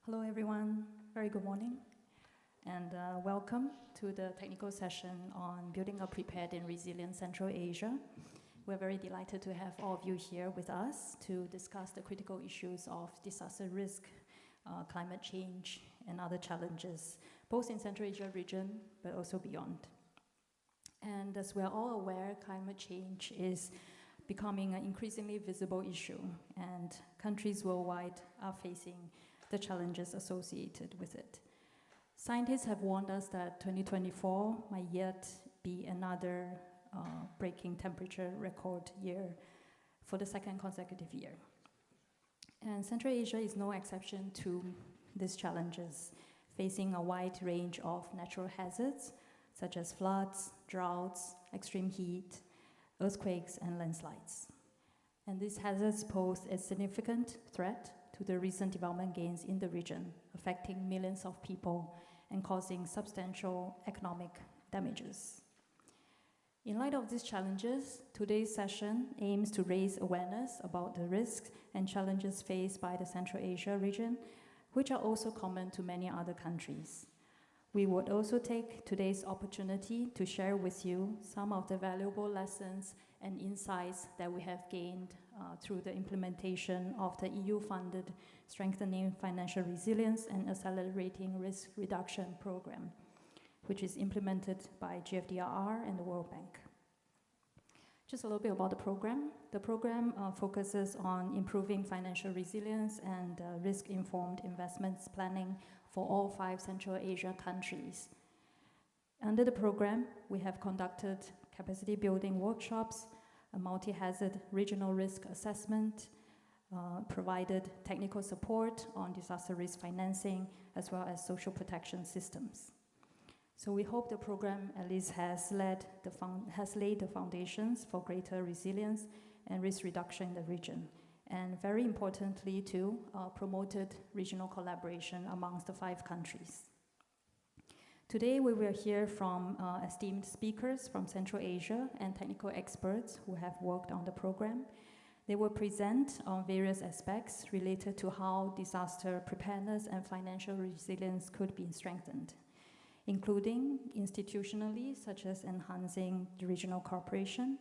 Hello everyone, very good morning, and welcome to the technical session on building a prepared and resilient Central Asia. We're very delighted to have all of you here with us to discuss the critical issues of disaster risk, climate change, and other challenges, both in Central Asia region, but also beyond. And as we're all aware, climate change is becoming an increasingly visible issue, and countries worldwide are facing the challenges associated with it. Scientists have warned us that 2024 might yet be another breaking temperature record year for the second consecutive year. And Central Asia is no exception to these challenges, facing a wide range of natural hazards, such as floods, droughts, extreme heat, earthquakes, and landslides. And these hazards pose a significant threat to the recent development gains in the region, affecting millions of people and causing substantial economic damages. In light of these challenges, today's session aims to raise awareness about the risks and challenges faced by the Central Asia region, which are also common to many other countries. We would also take today's opportunity to share with you some of the valuable lessons and insights that we have gained through the implementation of the EU-funded Strengthening Financial Resilience and Accelerating Risk Reduction program, which is implemented by GFDRR and the World Bank. Just a little bit about the program. The program focuses on improving financial resilience and risk-informed investments planning for all 5 Central Asia countries. Under the program, we have conducted capacity building workshops, a multi-hazard regional risk assessment, provided technical support on disaster risk financing, as well as social protection systems. So we hope the program at least has laid the foundations for greater resilience and risk reduction in the region. And very importantly, too, promoted regional collaboration amongst the 5 countries. Today, we will hear from esteemed speakers from Central Asia and technical experts who have worked on the program. They will present on various aspects related to how disaster preparedness and financial resilience could be strengthened, including institutionally, such as enhancing the regional cooperation,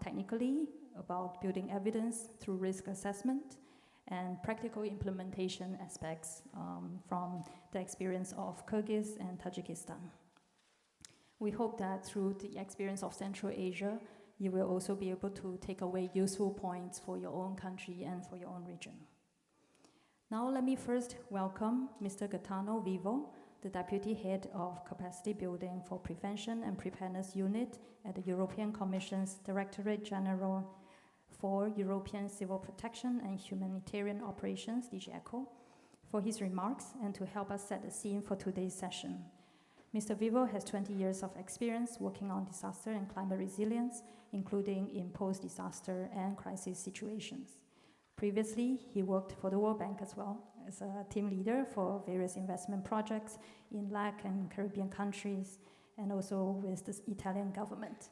technically, about building evidence through risk assessment, and practical implementation aspects from the experience of Kyrgyz and Tajikistan. We hope that through the experience of Central Asia, you will also be able to take away useful points for your own country and for your own region. Now let me first welcome Mr. Gaetano Vivo, the Deputy Head of Capacity Building for Prevention and Preparedness Unit at the European Commission's Directorate General for European Civil Protection and Humanitarian Operations, DG ECHO, for his remarks and to help us set the scene for today's session. Mr. Vivo has 20 years of experience working on disaster and climate resilience, including in post-disaster and crisis situations. Previously, he worked for the World Bank as well as a team leader for various investment projects in LAC and Caribbean countries, and also with the Italian government.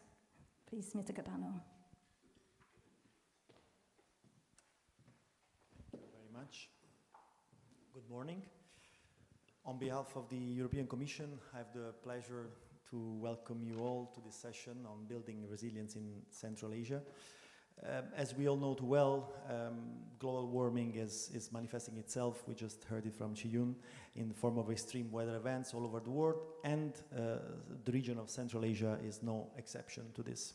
Please, Mr. Gaetano. Good morning. On behalf of the European Commission, I have the pleasure to welcome you all to this session on building resilience in Central Asia. As we all know too well, global warming is manifesting itself, we just heard it from Chi-Yun, in the form of extreme weather events all over the world, and the region of Central Asia is no exception to this.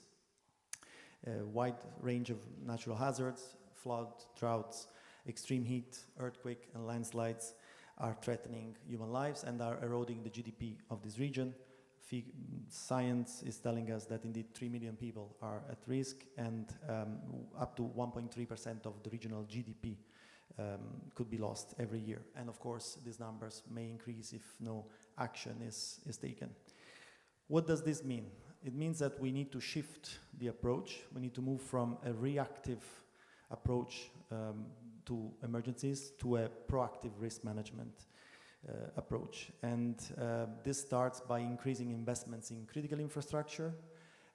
A wide range of natural hazards, flood, droughts, extreme heat, earthquake, and landslides are threatening human lives and are eroding the GDP of this region. Science is telling us that indeed 3 million people are at risk, and up to 1.3% of the regional GDP could be lost every year. And of course, these numbers may increase if no action is taken. What does this mean? It means that we need to shift the approach. We need to move from a reactive approach to emergencies to a proactive risk management approach. And this starts by increasing investments in critical infrastructure,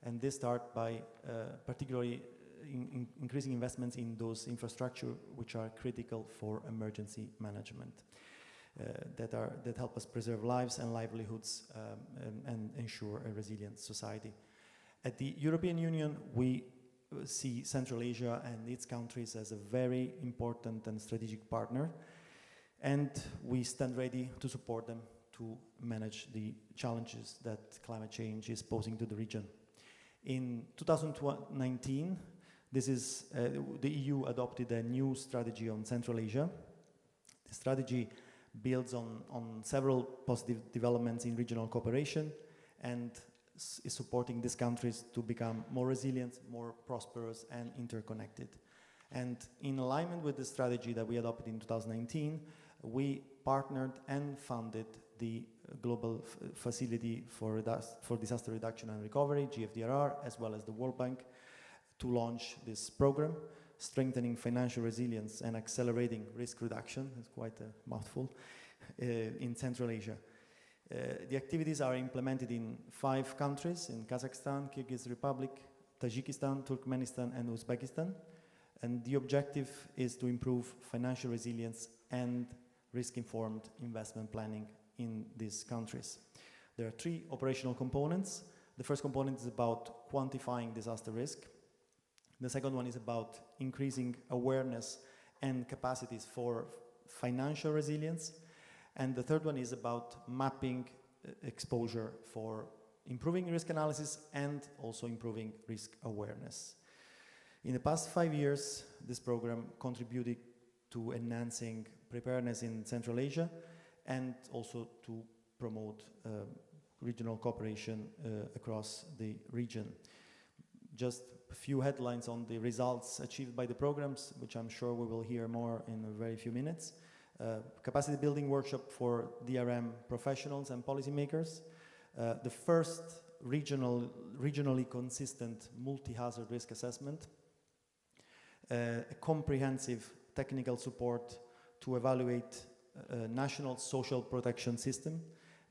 and this starts by particularly increasing investments in those infrastructure which are critical for emergency management. that help us preserve lives and livelihoods and ensure a resilient society. At the European Union, we see Central Asia and its countries as a very important and strategic partner, and we stand ready to support them to manage the challenges that climate change is posing to the region. In 2019, the EU adopted a new strategy on Central Asia. The strategy builds on several positive developments in regional cooperation and is supporting these countries to become more resilient, more prosperous, and interconnected. And in alignment with the strategy that we adopted in 2019, we partnered and funded the Global Facility for Disaster Reduction and Recovery, GFDRR, as well as the World Bank, to launch this program, strengthening financial resilience and accelerating risk reduction. It's quite a mouthful, in Central Asia. The activities are implemented in 5 countries, in Kazakhstan, Kyrgyz Republic, Tajikistan, Turkmenistan, and Uzbekistan. And the objective is to improve financial resilience and risk-informed investment planning in these countries. There are 3 operational components. The first component is about quantifying disaster risk. The second one is about increasing awareness and capacities for financial resilience. And the third one is about mapping exposure for improving risk analysis and also improving risk awareness. In the past 5 years, this program contributed to enhancing preparedness in Central Asia and also to promote regional cooperation across the region. Just a few headlines on the results achieved by the programs, which I'm sure we will hear more in a very few minutes. Capacity building workshop for DRM professionals and policymakers. The first regionally consistent multi-hazard risk assessment. A comprehensive technical support to evaluate a national social protection system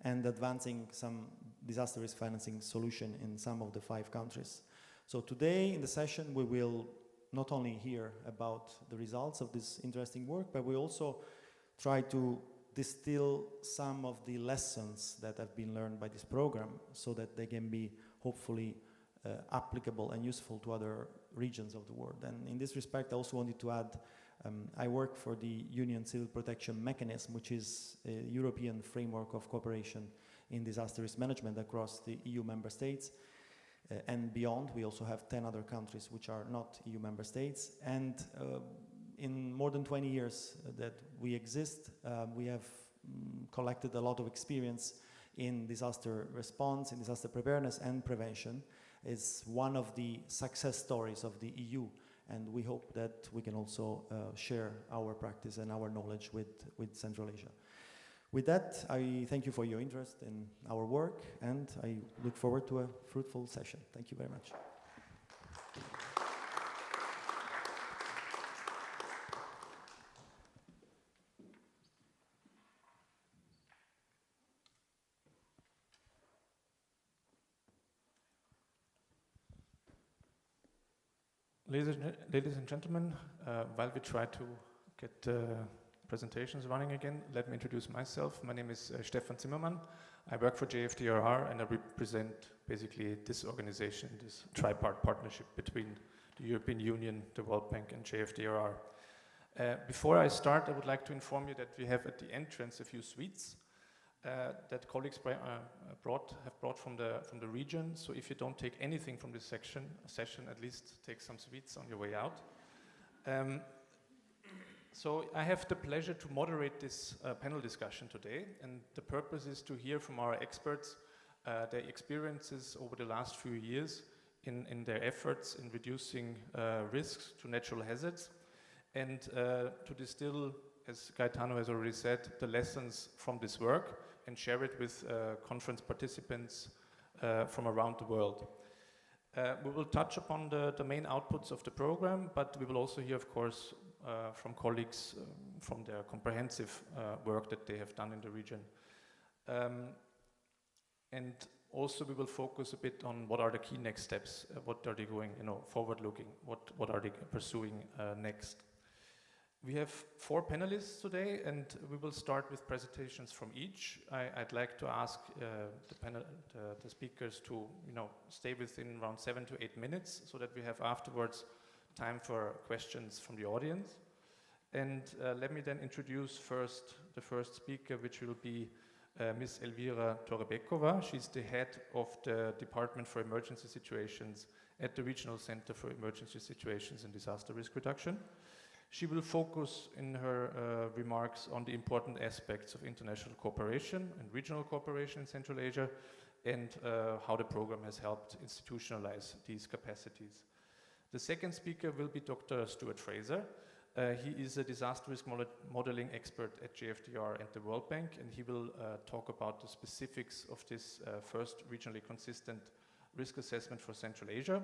and advancing some disaster risk financing solution in some of the 5 countries. So today in the session we will not only hear about the results of this interesting work, but we also try to distill some of the lessons that have been learned by this program so that they can be hopefully applicable and useful to other regions of the world. And in this respect I also wanted to add, I work for the Union Civil Protection Mechanism, which is a European framework of cooperation in disaster risk management across the EU member states. And beyond, we also have 10 other countries which are not EU member states. And in more than 20 years that we exist, we have collected a lot of experience in disaster response, in disaster preparedness and prevention. It's one of the success stories of the EU, and we hope that we can also share our practice and our knowledge with Central Asia. With that, I thank you for your interest in our work, and I look forward to a fruitful session. Thank you very much. Ladies and gentlemen, while we try to get presentations running again, let me introduce myself. My name is Stefan Zimmermann. I work for JFDRR and I represent basically this organization, this tripart partnership between the European Union, the World Bank and JFDRR. Before I start, I would like to inform you that we have at the entrance a few sweets that colleagues have brought from the region. So if you don't take anything from this session, at least take some sweets on your way out. So I have the pleasure to moderate this panel discussion today, and the purpose is to hear from our experts their experiences over the last few years in their efforts in reducing risks to natural hazards, and to distill, as Gaetano has already said, the lessons from this work and share it with conference participants from around the world. We will touch upon the main outputs of the program, but we will also hear, of course, from colleagues from their comprehensive work that they have done in the region. And also we will focus a bit on what are the key next steps, what are they going, forward looking, what are they pursuing next. We have 4 panelists today, and we will start with presentations from each. I'd like to ask the speakers to, stay within around 7 to 8 minutes, so that we have afterwards time for questions from the audience. And let me then introduce first the first speaker, which will be Ms. Elvira Torebekova. She's the head of the Department for Emergency Situations at the Regional Center for Emergency Situations and Disaster Risk Reduction. She will focus in her remarks on the important aspects of international cooperation and regional cooperation in Central Asia, and how the program has helped institutionalize these capacities. The second speaker will be Dr. Stuart Fraser. He is a disaster risk modeling expert at JFDR and the World Bank, and he will talk about the specifics of this first regionally consistent risk assessment for Central Asia.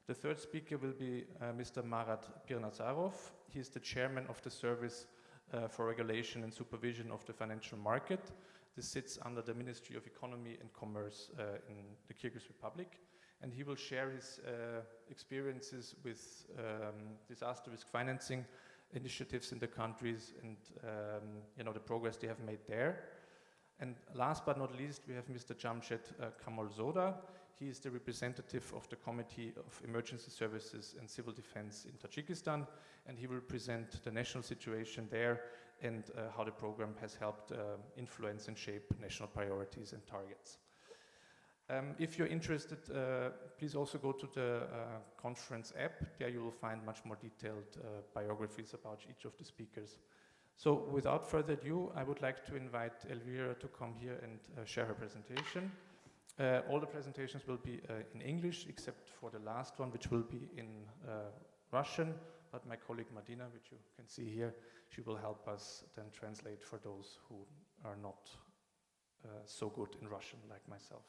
The third speaker will be Mr. Marat Pirnazarov. He is the chairman of the Service for Regulation and Supervision of the Financial Market. This sits under the Ministry of Economy and Commerce in the Kyrgyz Republic. And he will share his experiences with disaster risk financing initiatives in the countries and the progress they have made there. And last but not least, we have Mr. Jamshed Kamalzoda. He is the representative of the Committee of Emergency Services and Civil Defense in Tajikistan, and he will present the national situation there and how the program has helped influence and shape national priorities and targets. If you're interested, please also go to the conference app. There you will find much more detailed biographies about each of the speakers. So without further ado, I would like to invite Elvira to come here and share her presentation. All the presentations will be in English, except for the last one, which will be in Russian. But my colleague Madina, which you can see here, she will help us then translate for those who are not so good in Russian like myself.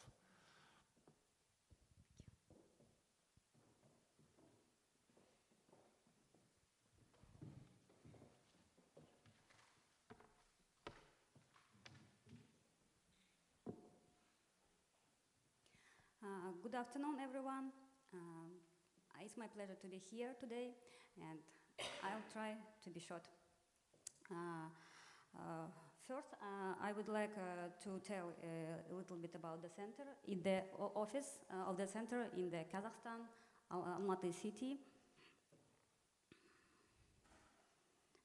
Good afternoon, everyone. It's my pleasure to be here today, and I'll try to be short. First, I would like to tell a little bit about the center. In the office of the center in the Kazakhstan, Almaty city.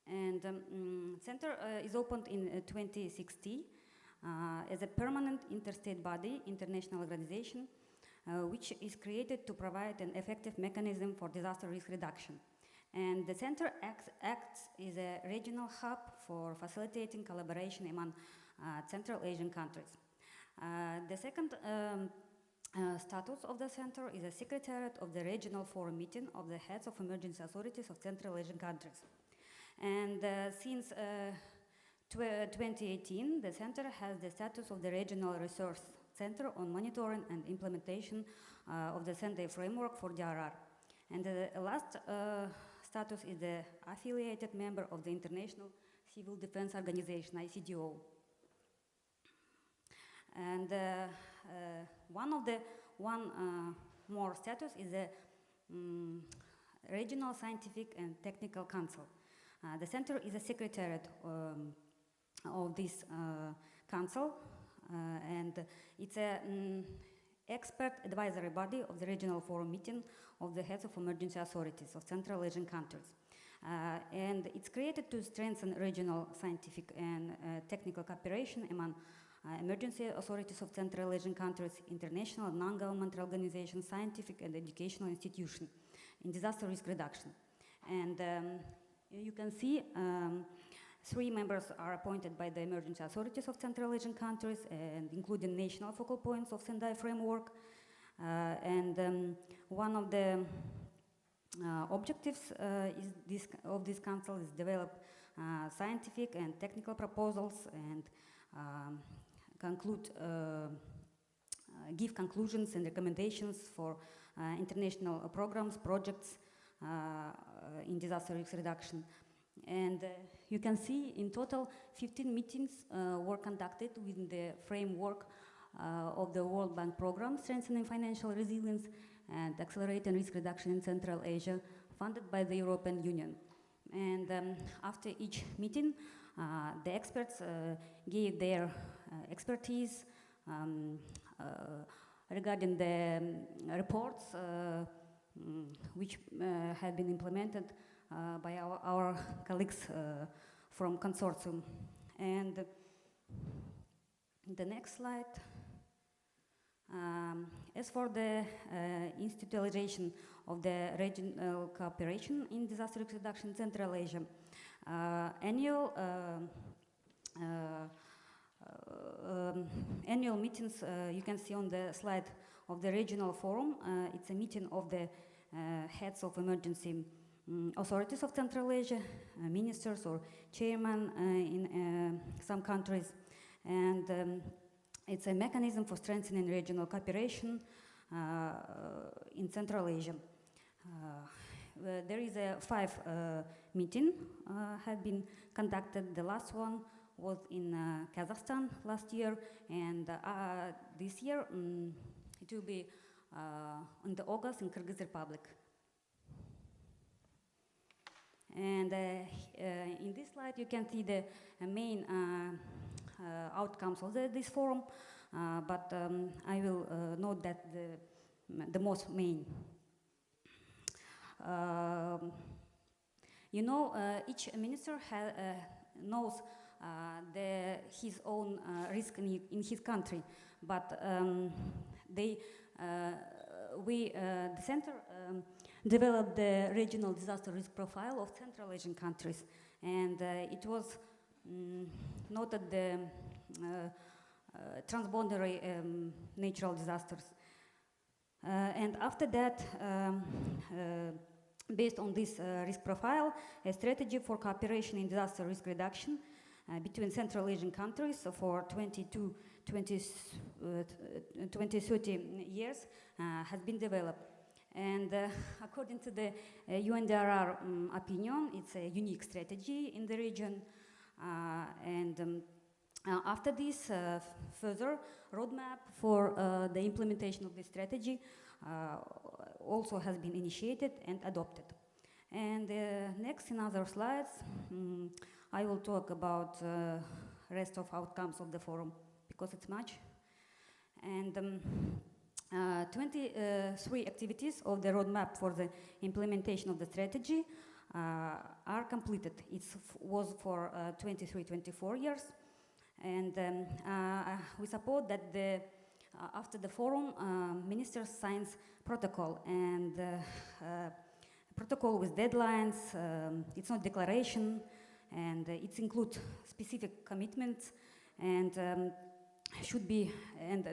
And center is opened in 2016 as a permanent interstate body, international organization, which is created to provide an effective mechanism for disaster risk reduction. And the center acts as a regional hub for facilitating collaboration among Central Asian countries. The second status of the center is a secretariat of the regional forum meeting of the heads of emergency authorities of Central Asian countries. And since 2018, the center has the status of the regional resource center on monitoring and implementation of the Sendai framework for DRR. And the last status is the affiliated member of the International Civil Defense Organization, ICDO. And one more status is the Regional Scientific and Technical Council. The center is a secretariat of this council, and it's an expert advisory body of the regional forum meeting of the heads of emergency authorities of Central Asian countries. And it's created to strengthen regional scientific and technical cooperation among emergency authorities of Central Asian countries, international and non-governmental organizations, scientific and educational institutions in disaster risk reduction. And you can see 3 members are appointed by the emergency authorities of Central Asian countries, and including national focal points of Sendai framework. One of the objectives of this council is develop scientific and technical proposals and give conclusions and recommendations for international programs, projects in disaster risk reduction. And you can see in total 15 meetings were conducted within the framework of the World Bank program, Strengthening Financial Resilience and Accelerating Risk Reduction in Central Asia, funded by the European Union. And after each meeting, the experts gave their expertise regarding the reports which had been implemented by our colleagues from consortium. And the next slide. As for the institutionalization of the regional cooperation in disaster risk reduction in Central Asia, annual meetings you can see on the slide of the regional forum. It's a meeting of the heads of emergency authorities of Central Asia, ministers or chairmen in some countries, and it's a mechanism for strengthening regional cooperation in Central Asia. There is a 5 meeting have been conducted. The last one was in Kazakhstan last year, and this year it will be in the August in Kyrgyz Republic. And in this slide you can see the main outcomes of this forum, but I will note that the most main. Each minister knows his own risk in his country, but the center developed the regional disaster risk profile of Central Asian countries, and it was noted the transboundary natural disasters. And after that, based on this risk profile, a strategy for cooperation in disaster risk reduction between Central Asian countries for 2030 years has been developed. And according to the UNDRR opinion, it's a unique strategy in the region. After this, further roadmap for the implementation of this strategy also has been initiated and adopted. And next, in other slides, I will talk about rest of outcomes of the forum, because it's much. And 23 activities of the roadmap for the implementation of the strategy are completed. It was for 23-24 years. And we support that after the forum, ministers signs protocol, and protocol with deadlines. It's not declaration, and it includes specific commitments, and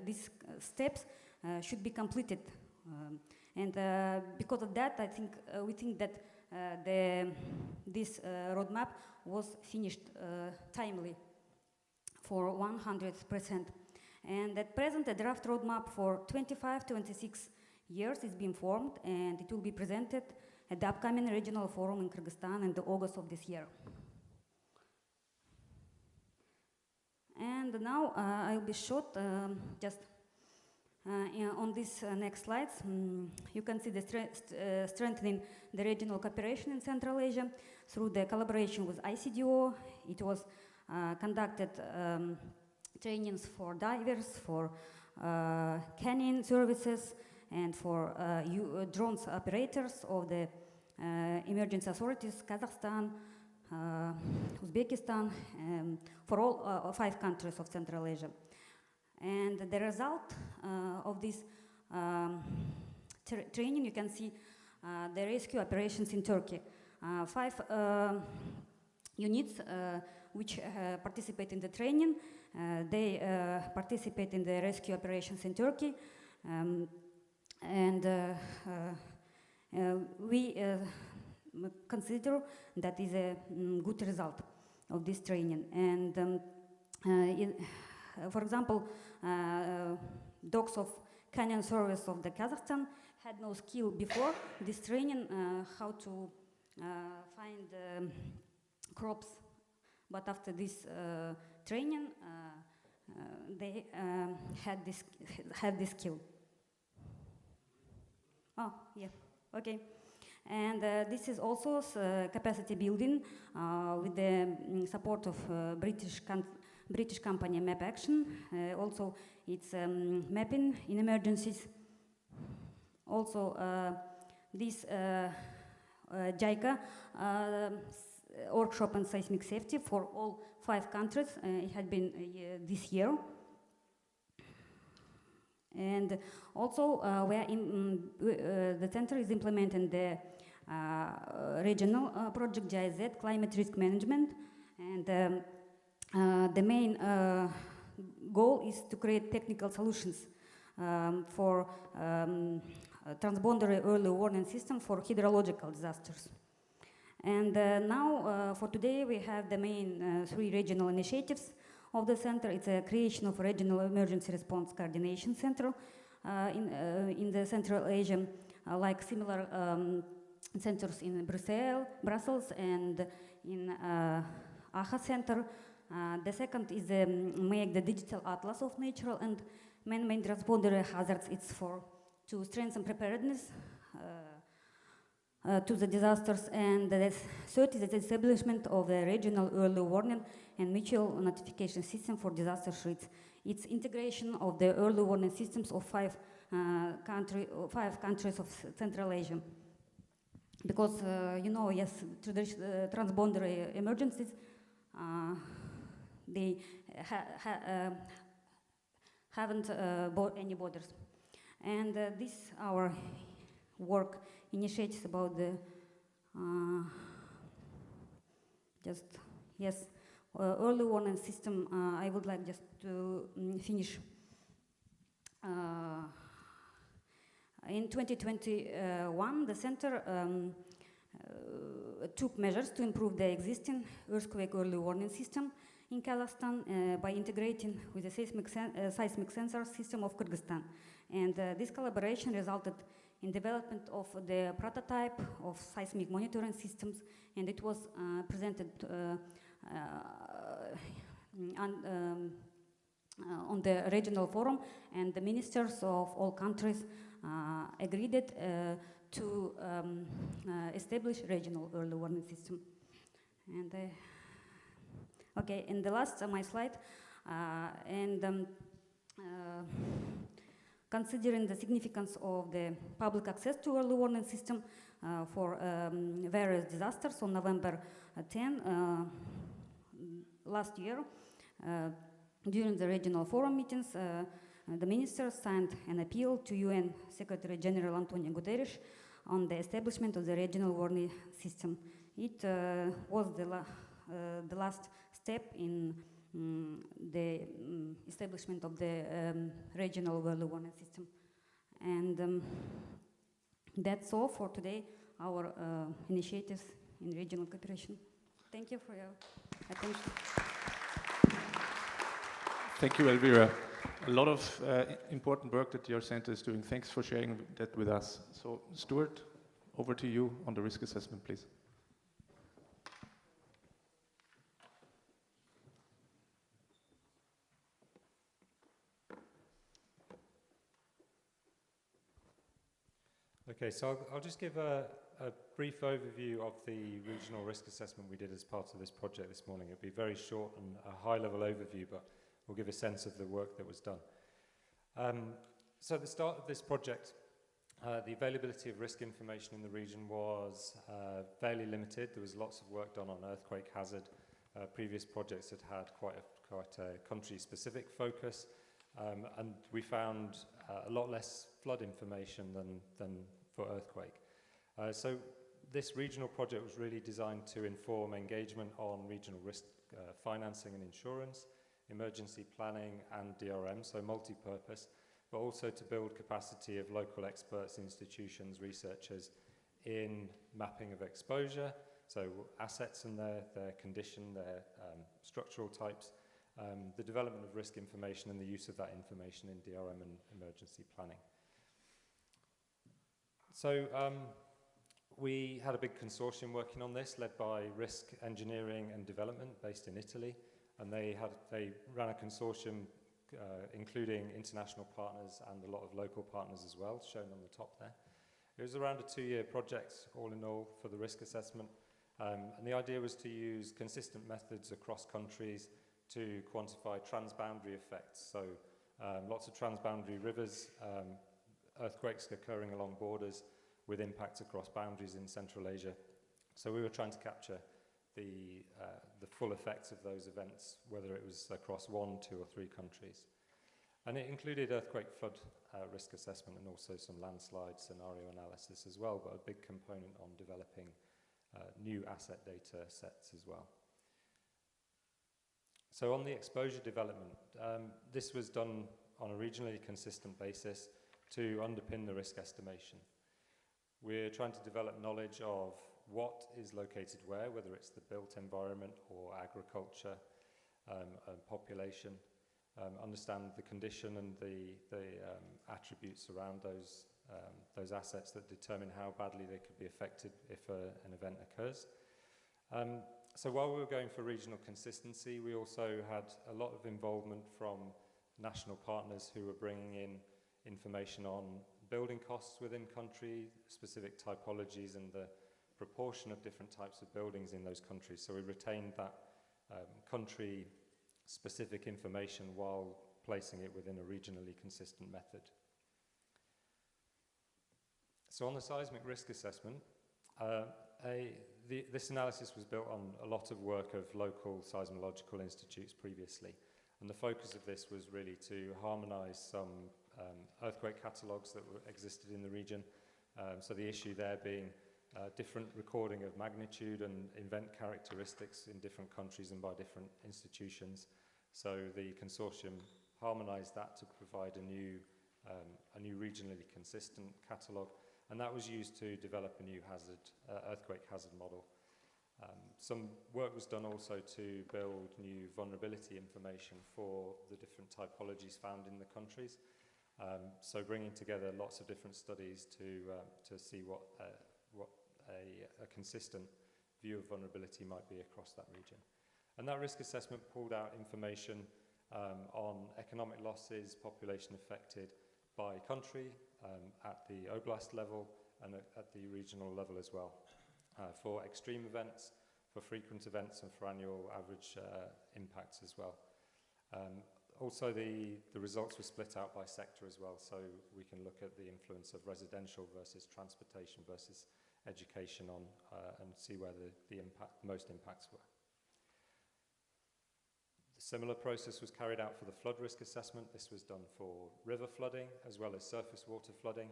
these steps should be completed. Because of that, we think that this roadmap was finished timely for 100%. And at present, a draft roadmap for 25-26 years is being formed, and it will be presented at the upcoming regional forum in Kyrgyzstan in the August of this year. And now I'll be short, just on this next slides. You can see the strengthening the regional cooperation in Central Asia through the collaboration with ICDO. It was conducted trainings for divers, for canning services, and for drones operators of the emergency authorities, Kazakhstan, Uzbekistan, for all 5 countries of Central Asia. And the result of this training, you can see the rescue operations in Turkey. 5 units which participate in the training, they participate in the rescue operations in Turkey, and we consider that is a good result of this training. And for example, dogs of canyon service of the Kazakhstan had no skill before this training how to find crops, but after this training they had this skill. Oh, yeah, okay. And this is also capacity building with the support of British company Map Action. Also, it's mapping in emergencies. Also, this JICA workshop on seismic safety for all 5 countries. It had been this year. And also, the center is implementing the regional project GIZ, Climate Risk Management. And the main goal is to create technical solutions for transboundary early warning system for hydrological disasters. And now, for today, we have the main 3 regional initiatives of the center. It's a creation of a regional emergency response coordination center in the Central Asia, like similar centers in Brussels and in AHA Center. The second is make the digital atlas of natural and man-made transboundary hazards. It's to strengthen preparedness to the disasters. And the third is the establishment of the regional early warning and mutual notification system for disaster threats. It's integration of the early warning systems of 5 countries of Central Asia. Because, yes, transboundary emergencies, they haven't any borders. And this our work initiates about the early warning system. I would like just to finish. In 2021, the center took measures to improve the existing earthquake early warning system in Kazakhstan by integrating with the seismic sensor system of Kyrgyzstan. And this collaboration resulted in development of the prototype of seismic monitoring systems, and it was presented on the regional forum, and the ministers of all countries agreed to establish regional early warning system. And okay, and the last my slide, considering the significance of the public access to early warning system for various disasters, on November 10 last year, during the regional forum meetings, the ministers signed an appeal to UN Secretary General Antonio Guterres on the establishment of the regional warning system. It was the last step in the establishment of the regional early warning system. And that's all for today, our initiatives in regional cooperation. Thank you for your attention. Thank you, Elvira. A lot of important work that your center is doing. Thanks for sharing that with us. So, Stuart, over to you on the risk assessment, please. Okay, so I'll just give a brief overview of the regional risk assessment we did as part of this project this morning. It'll be very short and a high-level overview, but we'll give a sense of the work that was done. So at the start of this project, the availability of risk information in the region was fairly limited. There was lots of work done on earthquake hazard. Previous projects had had quite a country-specific focus, and we found a lot less flood information than for earthquake. So this regional project was really designed to inform engagement on regional risk financing and insurance, emergency planning and DRM, so multi-purpose, but also to build capacity of local experts, institutions, researchers in mapping of exposure, so assets and their condition, their structural types, the development of risk information and the use of that information in DRM and emergency planning. So we had a big consortium working on this, led by Risk Engineering and Development, based in Italy, and they ran a consortium including international partners and a lot of local partners as well, shown on the top there. It was around a 2-year project, all in all, for the risk assessment. And the idea was to use consistent methods across countries to quantify transboundary effects. So lots of transboundary rivers, earthquakes occurring along borders with impacts across boundaries in Central Asia. So we were trying to capture the full effects of those events, whether it was across 1, 2 or 3 countries. And it included earthquake flood risk assessment and also some landslide scenario analysis as well, but a big component on developing new asset data sets as well. So on the exposure development, this was done on a regionally consistent basis to underpin the risk estimation. We're trying to develop knowledge of what is located where, whether it's the built environment or agriculture and population, understand the condition and the attributes around those assets that determine how badly they could be affected if an event occurs. So while we were going for regional consistency, we also had a lot of involvement from national partners who were bringing in information on building costs within country, specific typologies and the proportion of different types of buildings in those countries. So we retained that country-specific information while placing it within a regionally consistent method. So on the seismic risk assessment, this analysis was built on a lot of work of local seismological institutes previously. And the focus of this was really to harmonise some earthquake catalogues that existed in the region. So the issue there being different recording of magnitude and event characteristics in different countries and by different institutions. So the consortium harmonised that to provide a new regionally consistent catalogue, and that was used to develop a new earthquake hazard model. Some work was done also to build new vulnerability information for the different typologies found in the countries. So bringing together lots of different studies to see what a consistent view of vulnerability might be across that region. And that risk assessment pulled out information on economic losses, population affected by country, at the oblast level and at the regional level as well, for extreme events, for frequent events and for annual average impacts as well. Also, the results were split out by sector as well, so we can look at the influence of residential versus transportation versus education on and see where the most impacts were. The similar process was carried out for the flood risk assessment. This was done for river flooding as well as surface water flooding.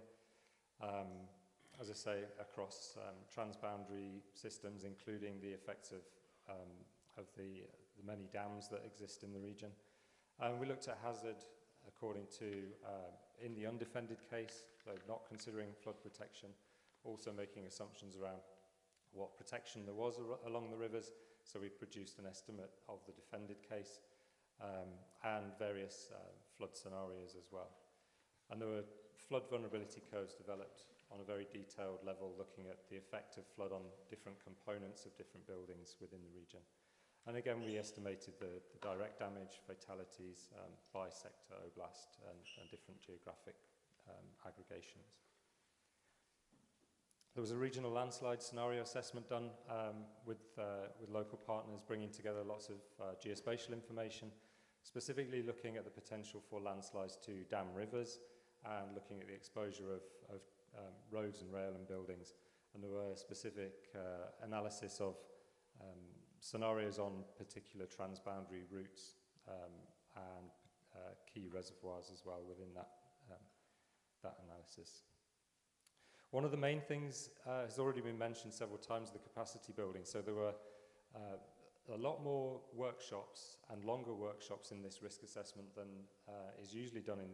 As I say, across transboundary systems, including the effects of the many dams that exist in the region. We looked at hazard according to, in the undefended case, so not considering flood protection, also making assumptions around what protection there was along the rivers. So we produced an estimate of the defended case and various flood scenarios as well. And there were flood vulnerability curves developed on a very detailed level, looking at the effect of flood on different components of different buildings within the region. And again, we estimated the direct damage, fatalities by sector, oblast, and different geographic aggregations. There was a regional landslide scenario assessment done with local partners, bringing together lots of geospatial information, specifically looking at the potential for landslides to dam rivers and looking at the exposure of roads and rail and buildings. And there were specific analysis of scenarios on particular transboundary routes and key reservoirs as well within that analysis. One of the main things has already been mentioned several times, the capacity building. So there were a lot more workshops and longer workshops in this risk assessment than is usually done in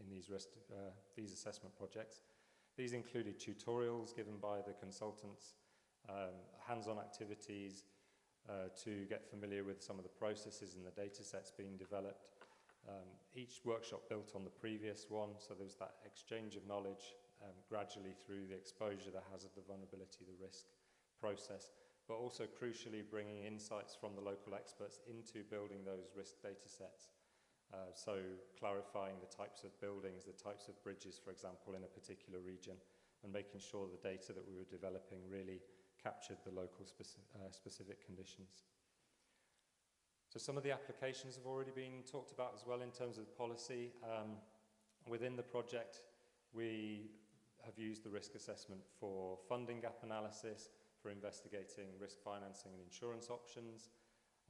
these assessment projects. These included tutorials given by the consultants, hands-on activities to get familiar with some of the processes and the data sets being developed. Each workshop built on the previous one, so there was that exchange of knowledge gradually through the exposure, the hazard, the vulnerability, the risk process, but also crucially bringing insights from the local experts into building those risk data sets. So clarifying the types of buildings, the types of bridges, for example, in a particular region, and making sure the data that we were developing really captured the local specific conditions. So some of the applications have already been talked about as well in terms of policy. Within the project, we have used the risk assessment for funding gap analysis, for investigating risk financing and insurance options,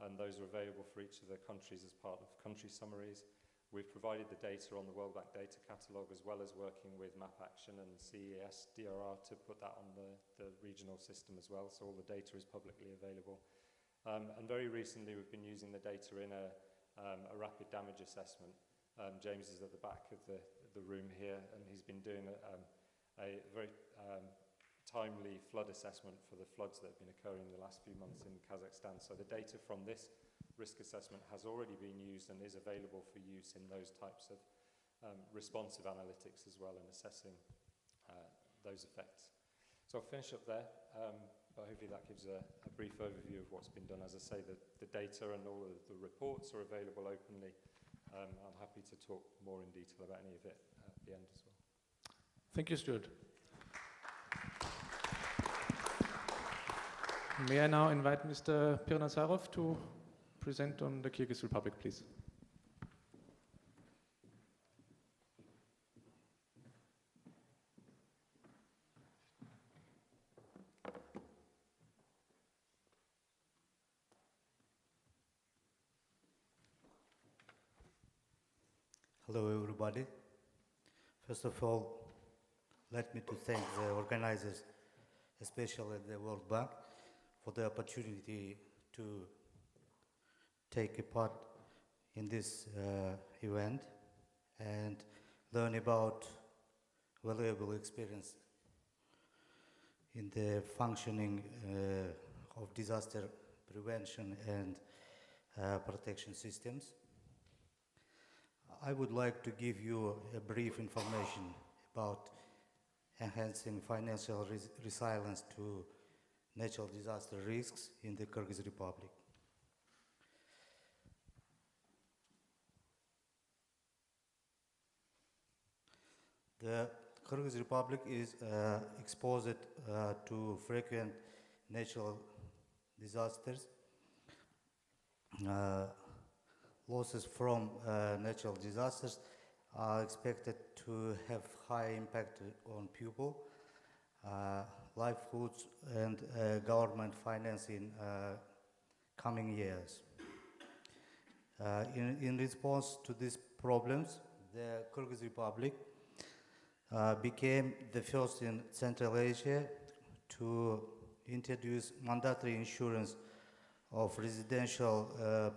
and those are available for each of the countries as part of country summaries. We've provided the data on the World Bank data catalogue, as well as working with Map Action and CES DRR to put that on the regional system as well, so all the data is publicly available. And very recently we've been using the data in a rapid damage assessment. James is at the back of the room here, and he's been doing a very timely flood assessment for the floods that have been occurring in the last few months in Kazakhstan. So the data from this risk assessment has already been used and is available for use in those types of responsive analytics as well, in assessing those effects. So I'll finish up there, but hopefully that gives a brief overview of what's been done. As I say, the data and all of the reports are available openly. I'm happy to talk more in detail about any of it at the end as well. Thank you, Stuart. May I now invite Mr. Pirnazarov to present on the Kyrgyz Republic, please. Hello everybody. First of all, let me to thank the organizers, especially the World Bank, for the opportunity to take a part in this event and learn about valuable experience in the functioning of disaster prevention and protection systems. I would like to give you a brief information about enhancing financial resilience to natural disaster risks in the Kyrgyz Republic. The Kyrgyz Republic is exposed to frequent natural disasters. Losses from natural disasters are expected to have high impact on people, livelihoods, and government finance in coming years. In response to these problems, the Kyrgyz Republic became the first in Central Asia to introduce mandatory insurance of residential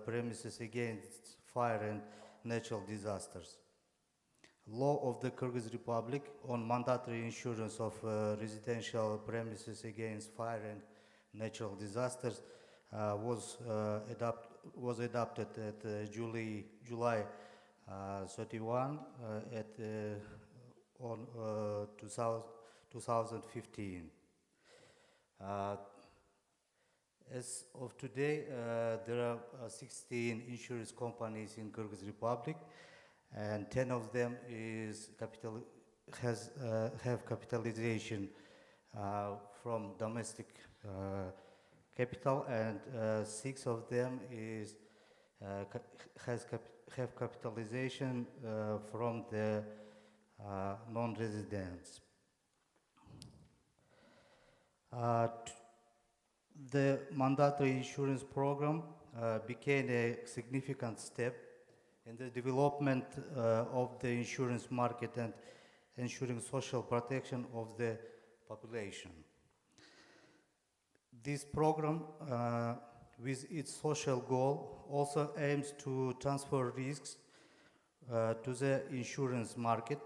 premises against fire and natural disasters. Law of the Kyrgyz Republic on mandatory insurance of residential premises against fire and natural disasters was adopted at July 31 on 2015. As of today, there are 16 insurance companies in Kyrgyz Republic, and 10 of them have capitalization from domestic capital, and 6 of them have capitalization from the non-residents. The mandatory insurance program became a significant step in the development of the insurance market and ensuring social protection of the population. This program, with its social goal, also aims to transfer risks to the insurance market.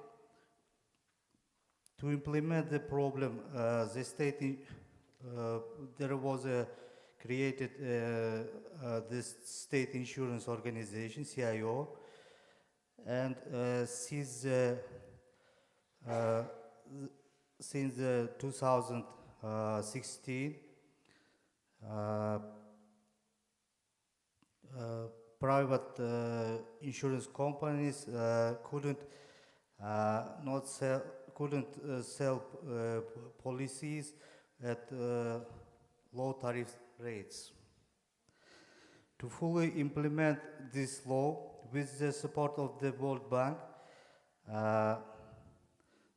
To implement the program, the state there was created this state insurance organization, CIO, and since 2016, private insurance companies couldn't sell policies at low tariff rates. To fully implement this law with the support of the World Bank,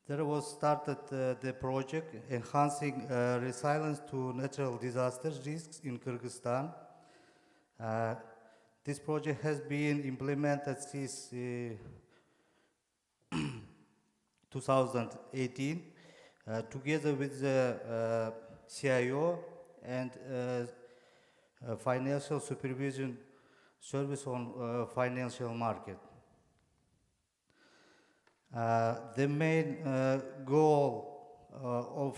there was started the project enhancing resilience to natural disasters risks in Kyrgyzstan. This project has been implemented since 2018 together with the CIO and Financial Supervision Service on Financial Market. The main goal of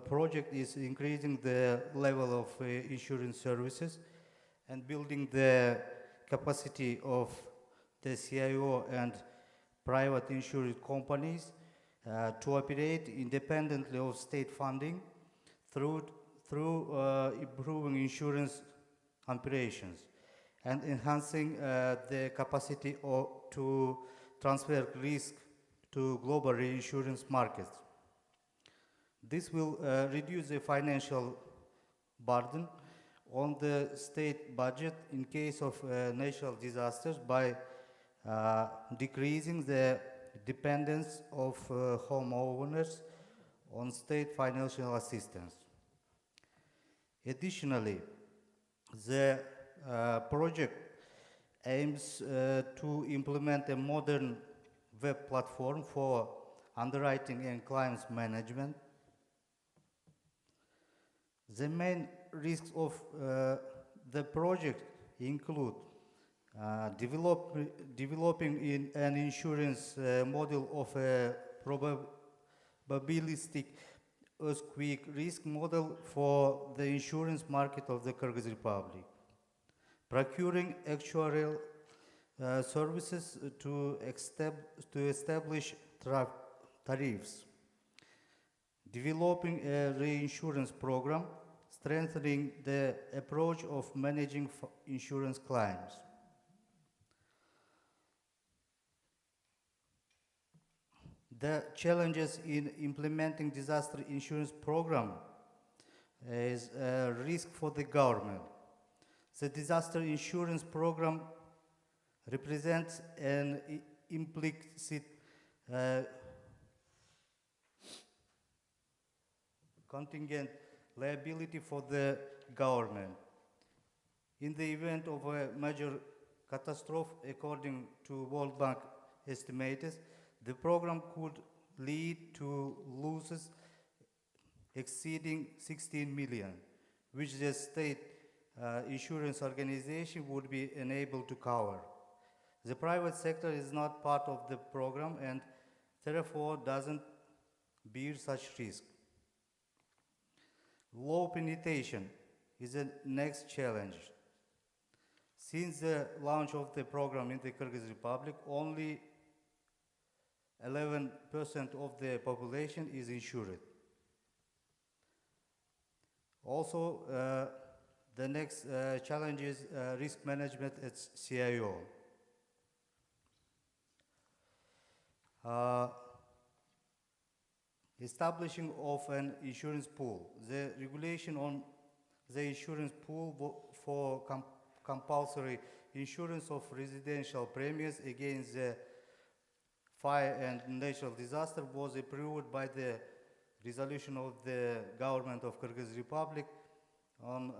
project is increasing the level of insurance services and building the capacity of the CIO and private insurance companies to operate independently of state funding through improving insurance operations and enhancing the capacity to transfer risk to global reinsurance markets. This will reduce the financial burden on the state budget in case of natural disasters by decreasing the dependence of homeowners on state financial assistance. Additionally, the project aims to implement a modern web platform for underwriting and claims management. The main risks of the project include developing an insurance model of a probabilistic earthquake risk model for the insurance market of the Kyrgyz Republic, procuring actuarial services to establish tariffs, developing a reinsurance program, strengthening the approach of managing insurance claims. The challenges in implementing disaster insurance program is a risk for the government. The disaster insurance program represents an implicit contingent liability for the government. In the event of a major catastrophe, according to World Bank estimates, the program could lead to losses exceeding 16 million, which the state insurance organization would be unable to cover. The private sector is not part of the program and therefore doesn't bear such risk. Low penetration is the next challenge. Since the launch of the program in the Kyrgyz Republic, only 11% of the population is insured. Also, the next challenge is risk management at CIO. Establishing of an insurance pool. The regulation on the insurance pool for compulsory insurance of residential premises against the fire and natural disaster was approved by the resolution of the government of Kyrgyz Republic on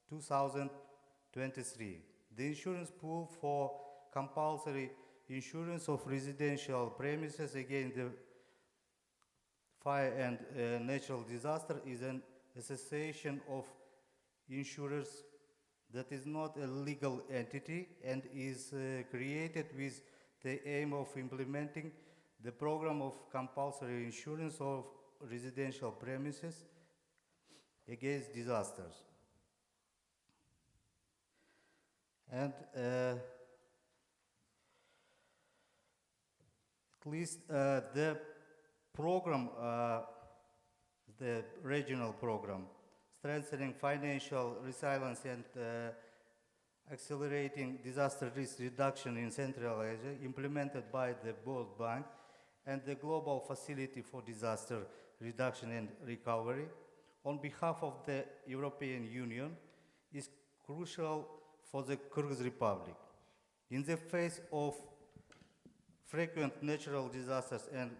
2023. The insurance pool for compulsory insurance of residential premises against the fire and natural disaster is an association of insurers that is not a legal entity and is created with the aim of implementing the program of compulsory insurance of residential premises against disasters. And at least the program, the regional program, strengthening financial resilience and accelerating disaster risk reduction in Central Asia, implemented by the World Bank, and the Global Facility for Disaster Reduction and Recovery on behalf of the European Union is crucial for the Kyrgyz Republic. In the face of frequent natural disasters and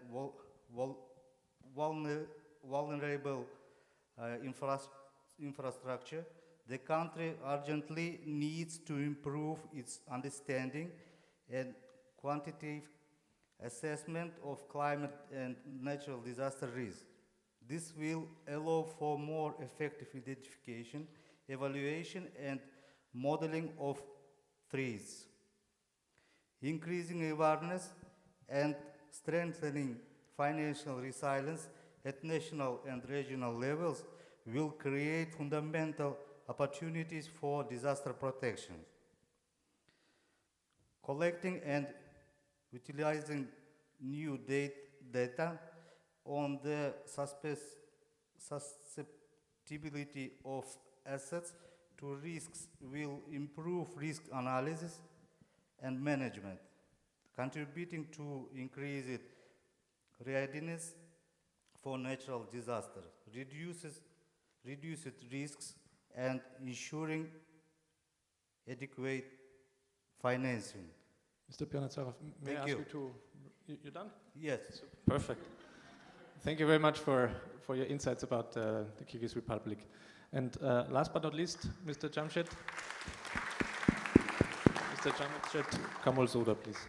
vulnerable infrastructure, the country urgently needs to improve its understanding and quantitative assessment of climate and natural disaster risks. This will allow for more effective identification, evaluation, and modeling of threats. Increasing awareness and strengthening financial resilience at national and regional levels will create fundamental opportunities for disaster protection. Collecting and utilizing new data on the susceptibility of assets to risks will improve risk analysis and management, contributing to increased readiness for natural disaster, reduced risks, and ensuring adequate financing. Mr. Pianatsarov, may I Thank ask you. you to... You're done? Yes. Perfect. Thank you very much for your insights about the Kyrgyz Republic. And last but not least, Mr. Jamshed. Mr. Jamshed Kamolzoda, please.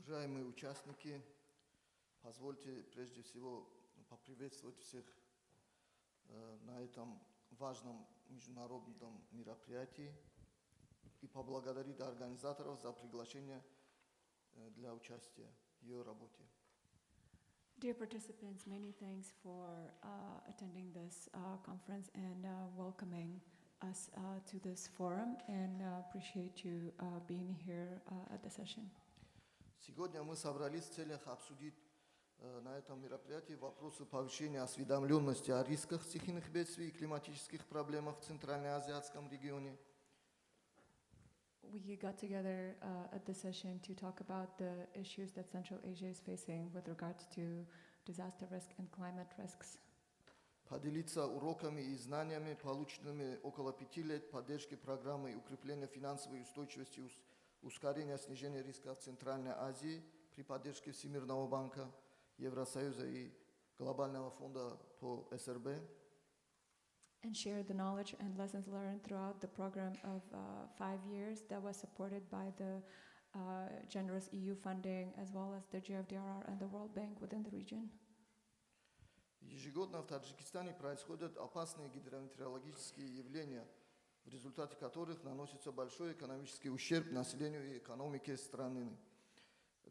Уважаемые участники, позвольте прежде всего поприветствовать всех на этом важном международном мероприятии и поблагодарить организаторов за приглашение для участия в ее работе. Dear participants, many thanks for attending this conference and welcoming us to this forum, and appreciate you being here at the session. Сегодня мы собрались в целях обсудить на этом мероприятии вопросы повышения осведомленности о рисках стихийных бедствий и климатических проблемах в Центральноазиатском регионе. We got together at this session to talk about the issues that Central Asia is facing with regards to disaster risk and climate risks. Поделиться уроками и знаниями, полученными около 5 лет поддержки программы укрепления финансовой устойчивости и ускорения снижения риска в Центральной Азии при поддержке Всемирного банка, Евросоюза и Глобального фонда по СРБ. And share the knowledge and lessons learned throughout the program of 5 years that was supported by the generous EU funding, as well as the GFDRR and the World Bank within the region. Ежегодно в Таджикистане происходят опасные гидрометеорологические явления, в результате которых наносится большой экономический ущерб населению и экономике страны.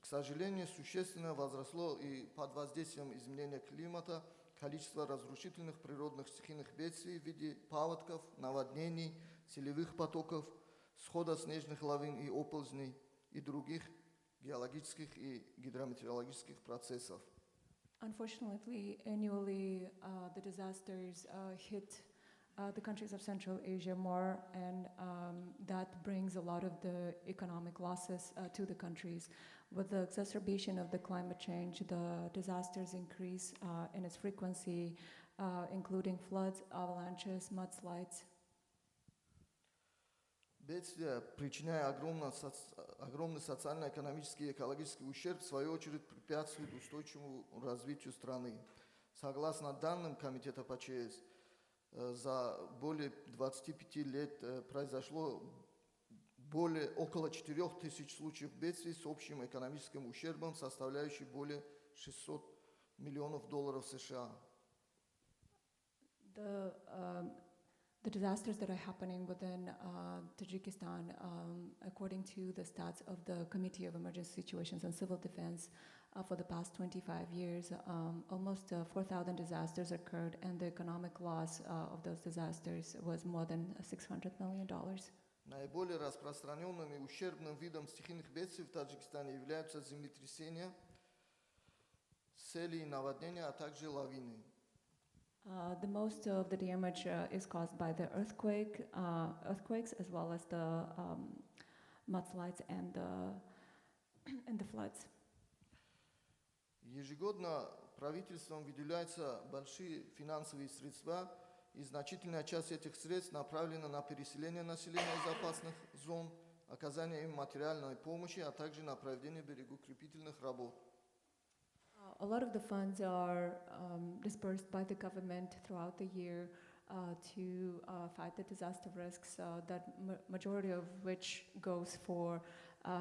К сожалению, существенно возросло и под воздействием изменения климата количество разрушительных природных стихийных бедствий в виде паводков, наводнений, селевых потоков, схода снежных лавин и оползней и других геологических и гидрометеорологических процессов. Unfortunately, annually the disasters hit the countries of Central Asia more, and that brings a lot of the economic losses to the countries. With the exacerbation of the climate change, the disasters increase in its frequency, including floods, avalanches, mudslides. Бедствия, причиняя огромный социально-экономический и экологический ущерб, в свою очередь препятствуют устойчивому развитию страны. Согласно данным Комитета по ЧС, за более 25 лет произошло около 4000 случаев бедствий с общим экономическим ущербом, составляющим более $600 миллионов США. The disasters that are happening within Tajikistan, according to the stats of the Committee of Emergency Situations and Civil Defense, for the past 25 years, almost 4,000 disasters occurred, and the economic loss of those disasters was more than $600 million. Наиболее распространенным и ущербным видом стихийных бедствий в Таджикистане являются землетрясения с цели и наводнения, а также лавины. The most of the damage is caused by the earthquakes, as well as the mudslides and the floods. Ежегодно правительством выделяются большие финансовые средства, и значительная часть этих средств направлена на переселение населения из опасных зон, оказание им материальной помощи, а также на проведение берегоукрепительных работ. A lot of the funds are dispersed by the government throughout the year to fight the disaster risks, that majority of which goes for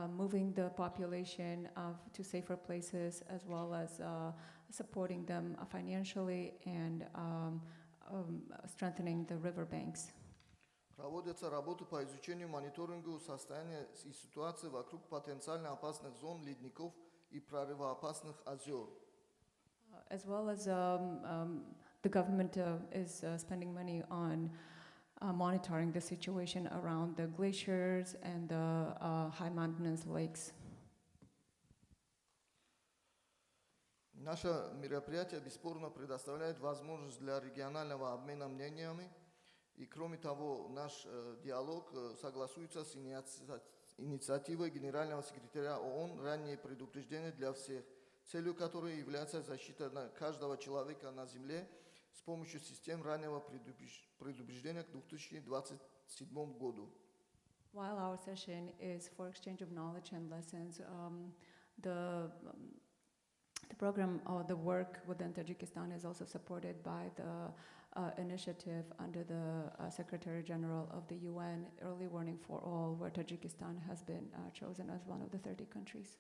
moving the population to safer places, as well as supporting them financially and strengthening the riverbanks. Проводятся работы по изучению мониторингу состояния и ситуации вокруг потенциально опасных зон, ледников и прорывоопасных озер. As well as the government is spending money on monitoring the situation around the glaciers and the high maintenance lakes. Наше мероприятие бесспорно предоставляет возможность для регионального обмена мнениями, и кроме того, наш диалог согласуется с инициативой Генерального секретаря ООН «Раннее предупреждение для всех», целью которой является защита каждого человека на Земле с помощью систем раннего предупреждения к 2027 году. While our session is for exchange of knowledge and lessons, the program or the work within Tajikistan is also supported by the initiative under the Secretary General of the UN, Early Warning for All, where Tajikistan has been chosen as one of the 30 countries.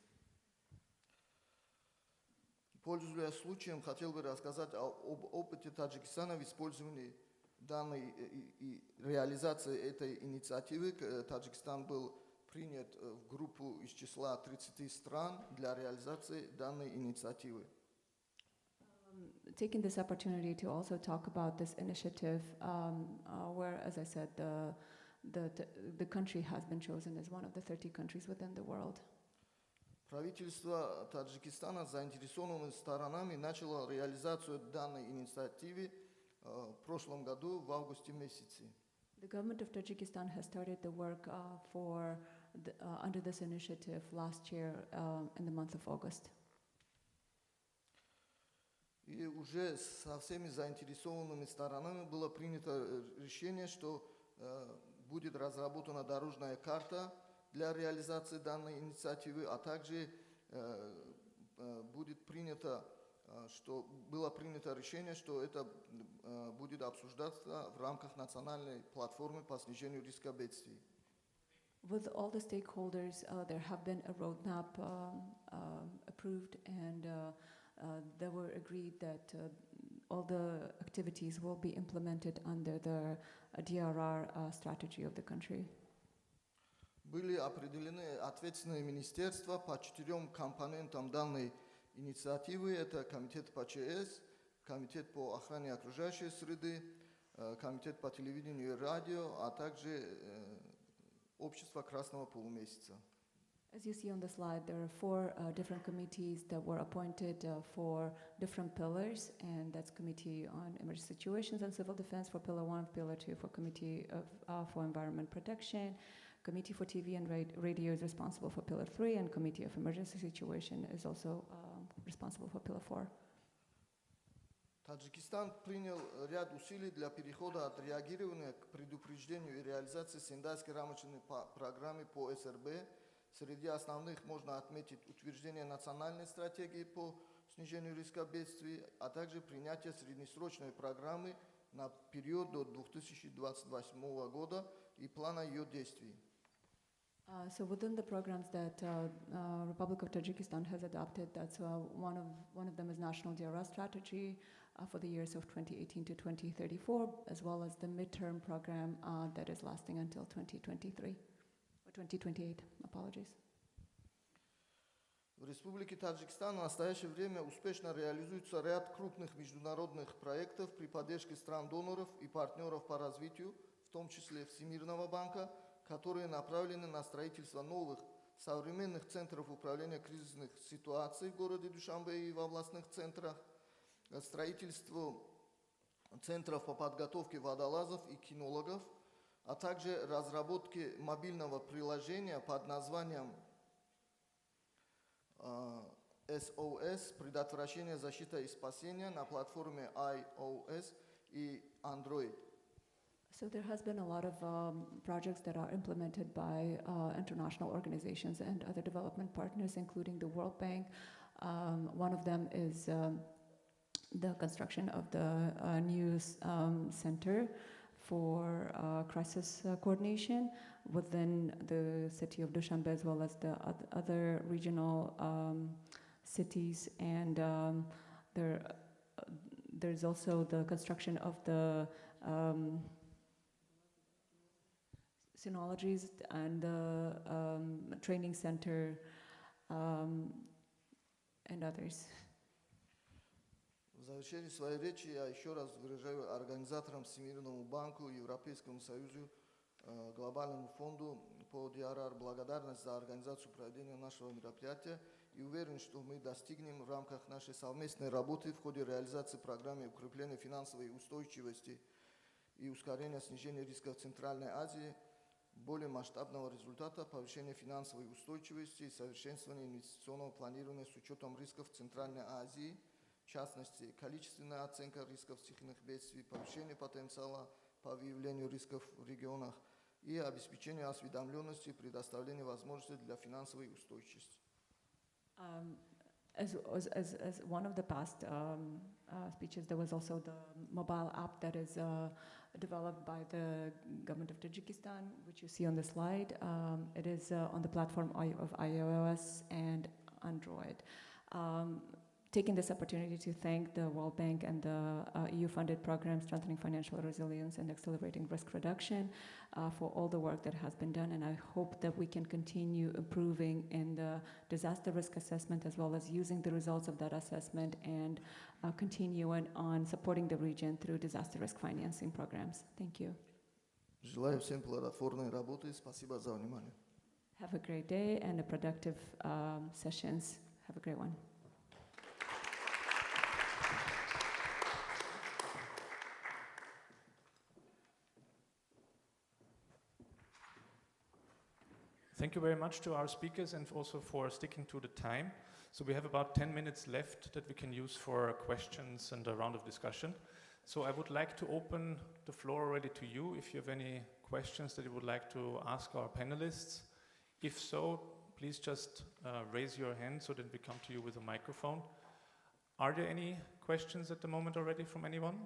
Пользуясь случаем, хотел бы рассказать об опыте Таджикистана в использовании данной и реализации этой инициативы. Таджикистан был принят в группу из числа 30 стран для реализации данной инициативы. Taking this opportunity to also talk about this initiative, where, as I said, the country has been chosen as one of the 30 countries within the world. Правительство Таджикистана с заинтересованными сторонами начало реализацию данной инициативы в прошлом году в августе месяце. The government of Tajikistan has started the work under this initiative last year in the month of August. И уже со всеми заинтересованными сторонами было принято решение, что будет разработана дорожная карта для реализации данной инициативы, а также было принято решение, что это будет обсуждаться в рамках национальной платформы по снижению риска бедствий. With all the stakeholders, there have been a roadmap approved, and they were agreed that all the activities will be implemented under the DRR strategy of the country. Были определены ответственные министерства по 4 компонентам данной инициативы. Это Комитет по ЧС, Комитет по охране окружающей среды, Комитет по телевидению и радио, а также Общество Красного Полумесяца. As you see on the slide, there are 4 different committees that were appointed for different pillars, and that's Committee on Emergency Situations and Civil Defense for Pillar 1, Pillar 2 for Committee for Environment Protection, Committee for TV and Radio is responsible for Pillar 3, and Committee of Emergency Situation is also responsible for Pillar 4. Таджикистан принял ряд усилий для перехода от реагирования к предупреждению и реализации Сендайской рамочной программы по СРБ. Среди основных можно отметить утверждение национальной стратегии по снижению риска бедствий, а также принятие среднесрочной программы на период до 2028 года и плана ее действий. So within the programs that Republic of Tajikistan has adopted, that's one of them is National DRS Strategy for the years of 2018 to 2034, as well as the midterm program that is lasting until 2023, or 2028, apologies. В Республике Таджикистан в настоящее время успешно реализуется ряд крупных международных проектов при поддержке стран-доноров и партнеров по развитию, в том числе Всемирного банка, которые направлены на строительство новых современных центров управления кризисных ситуаций в городе Душанбе и в областных центрах, строительство центров по подготовке водолазов и кинологов, а также разработке мобильного приложения под названием SOS «Предотвращение, защита и спасение» на платформе iOS и Android. So there has been a lot of projects that are implemented by international organizations and other development partners, including the World Bank. One of them is the construction of the new center for crisis coordination within the city of Dushanbe, as well as the other regional cities. And there's also the construction of the synologies and the training center and others. В завершении своей речи я еще раз выражаю организаторам Всемирному банку, Европейскому Союзу, Глобальному фонду по ДРР благодарность за организацию проведения нашего мероприятия и уверен, что мы достигнем в рамках нашей совместной работы в ходе реализации программы укрепления финансовой устойчивости и ускорения снижения рисков в Центральной Азии более масштабного результата повышения финансовой устойчивости и совершенствования инвестиционного планирования с учетом рисков в Центральной Азии, в частности, количественная оценка рисков стихийных бедствий, повышение потенциала по выявлению рисков в регионах и обеспечение осведомленности и предоставление возможностей для финансовой устойчивости. As one of the past speeches, there was also the mobile app that is developed by the government of Tajikistan, which you see on the slide. It is on the platform of iOS and Android. Taking this opportunity to thank the World Bank and the EU-funded program Strengthening Financial Resilience and Accelerating Risk Reduction for all the work that has been done, and I hope that we can continue improving in the disaster risk assessment as well as using the results of that assessment and continuing on supporting the region through disaster risk financing programs. Thank you. Желаю всем плодотворной работы. Спасибо за внимание. Have a great day and a productive sessions. Have a great one. Thank you very much to our speakers and also for sticking to the time. So we have about 10 minutes left that we can use for questions and a round of discussion. So I would like to open the floor already to you if you have any questions that you would like to ask our panelists. If so, please just raise your hand so that we come to you with a microphone. Are there any questions at the moment already from anyone?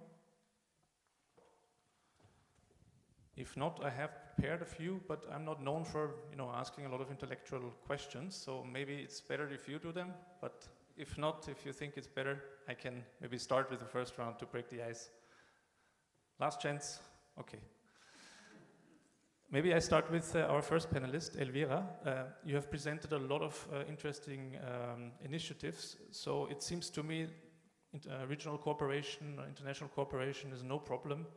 If not, I have prepared a few, but I'm not known for, asking a lot of intellectual questions, so maybe it's better if you do them, but if not, if you think it's better, I can maybe start with the first round to break the ice. Last chance? Okay. Maybe I start with our first panelist, Elvira. You have presented a lot of interesting initiatives, so it seems to me regional cooperation or international cooperation is no problem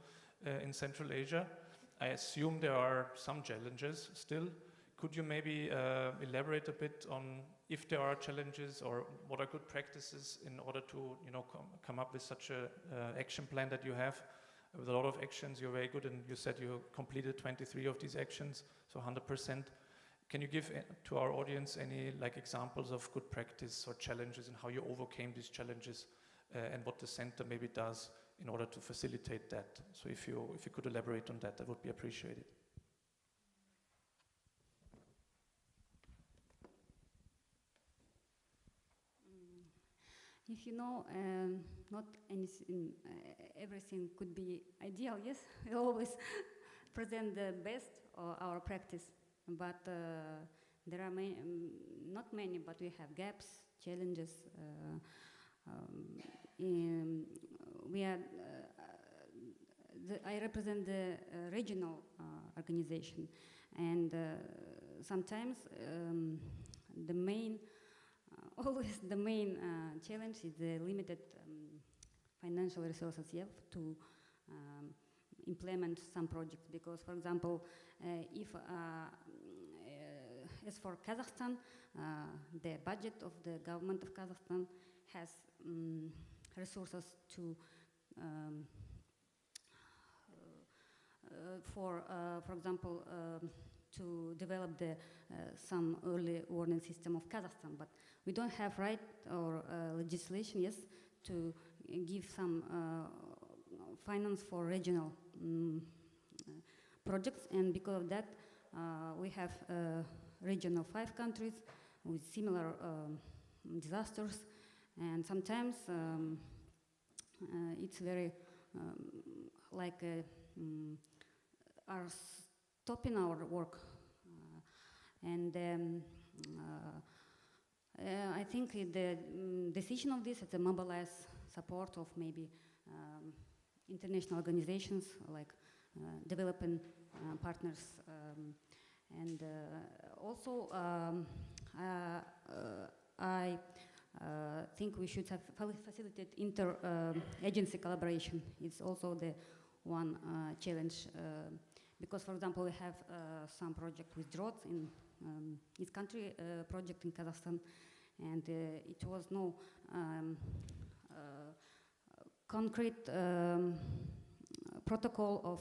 in Central Asia. I assume there are some challenges still. Could you maybe elaborate a bit on if there are challenges or what are good practices in order to come up with such a action plan that you have? With a lot of actions, you're very good, and you said you completed 23 of these actions, so 100%. Can you give to our audience any examples of good practice or challenges and how you overcame these challenges and what the center maybe does in order to facilitate that? So if you could elaborate on that, that would be appreciated. If not anything, everything could be ideal, yes? We always present the best of our practice, but there are not many, but we have gaps, challenges. I represent the regional organization, and sometimes always the main challenge is the limited financial resources you have to implement some projects. Because, for example, if as for Kazakhstan, the budget of the government of Kazakhstan has resources to for example, to develop the some early warning system of Kazakhstan, but we don't have right or legislation, yes, to give some finance for regional projects, and because of that, we have a region of 5 countries with similar disasters, and sometimes it's very like are stopping our work, and I think the decision of this is to mobilize support of maybe international organizations like developing partners, and also I think we should have facilitate inter-agency collaboration. It's also the one challenge, because, for example, we have some project with droughts in this country, project in Kazakhstan, and it was no concrete protocol of